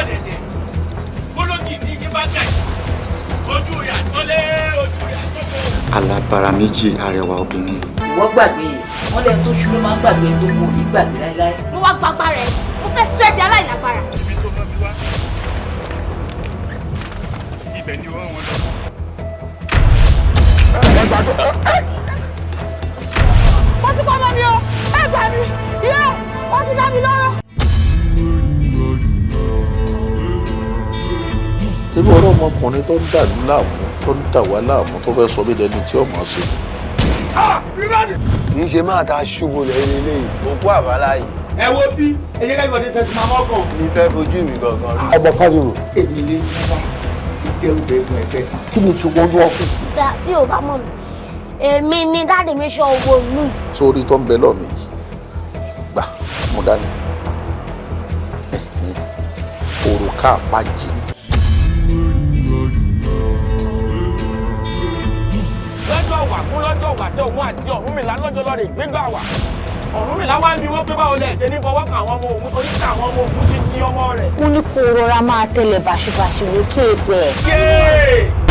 dẹ̀dẹ̀ kólógì ní yín bá gà ojú rẹ̀ àtọ́lé ojú rẹ̀ àtọ́kọ́. alábàárà méjì arẹwà obìnrin. ìwọ gbàgbé wọn lẹ́yìn tó ṣú ló máa ń gbàgbé tó kò ní gbàgbé láéláé. mo wá gbàgbá rẹ̀ mo fẹ́ sọ ẹ̀dí aláìlágbára. ibi tó mọ́ mi wá ibẹ̀ ni wọ́n wọn lọ. wọ́n ti pamọ́ mi o ẹ gbà mí ìyá wọ́n ti dá mi lọ́rọ̀. irú ọ̀rọ̀ ọmọkùnrin tó ń dà ní láàmú tó ń dà wá láàmú tó fẹ́ sọ mí dẹni tí ọmọ sí. kì í ṣe máa ta ṣubú lẹ́yìn eléyìí òkú àbáláyé. ẹ wo bí ẹyẹ ká ìbọdé sẹ́tì máa mọ́kàn. mi fẹ́ fojú mi gangan rí. ọmọ fáyọrọ èmi lè wá ti jẹ́ òbẹ̀rún ẹ̀fẹ́. kí ni ṣe wọnú ọ́fíìsì. tí o bá mọ̀ mi èmi ni dáàdì mi ṣe owó ìlú yìí. sórí tó ń bẹ lọ́ọ̀mì yìí gbà mo dání òrùka àpájì ni. lọ́jọ́ wà kún lọ́jọ́ wà sí òun àti Ọ̀rúnmìlà lọ́jọ́ lọ́rẹ̀ ìgbégbà wà. Ọ̀rúnmìlà wá ń bi wọ́n pé báwo lẹ̀ ṣe ní fọwọ́ kan àwọn ọmọ òun torí pé àwọn ọmọ òun ti di ọmọ rẹ̀. wọ́n ní kó rọra máa tẹ̀lé bàṣubàṣu lókè ìpẹ́. yéè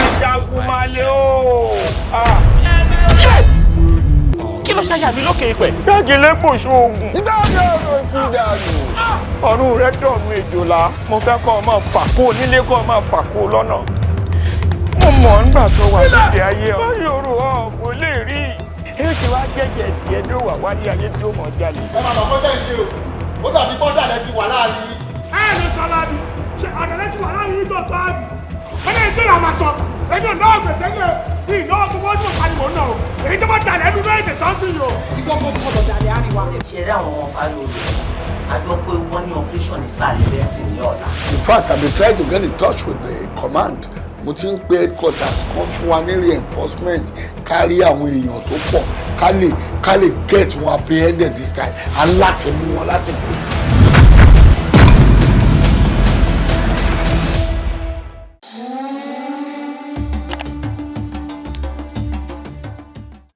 ajagun máa lé o. kí ló ṣàyà mi lókè ìpẹ́. gbági lébò ṣoògùn. ìdájọ́ ọ̀rọ̀ ìfúdàánù. ọ̀run rẹ̀ dọ̀rùn èjòlá mo fẹ́ kọ́ ọ máa fà kó onílé kọ́ ọ máa fà kó lọ́nà. mo mọ̀ nígbà tó wà lóde ayé ọ. yòrò ọ̀fọ̀ lè rí èyí ṣe wá jẹ́jẹ́ tiẹ̀ ló wà wálé ayé tí ó mọ̀ jalè. ẹ máa mọ̀ kọ́tẹ́ ìṣe o ó dàbí bọ́dà lẹ ti wà láàrin yín. ẹ lè sọ láàbì ṣe àdàlẹ́ ti wà láàrin yín tó tọ́ àbì wọ́n lè tí ìyá máa sọ ẹjọ́ náà gbèsè lé ní ìnáwó gbogbo ọdún pariwo náà o èyí tó bá dalẹ̀ ẹnu méjì sọ́ọ́sì yìí o. ìgbọ́ gbogbo ọ̀dọ̀ dalẹ̀ àríwá. ṣe rí àwọn ọmọ fáyọrọ a gbọ́ pé wọ́n ní operation ìsàlẹ̀ bẹ́ẹ̀ sì ní ọ̀la. in fact I been trying to get in touch with the command mo ti ń pe headquarters kan fún wa ní reinforcement kárí àwọn èèyàn tó pọ̀ ká lè get wọn apprehended this time and láti mú wọn láti pè.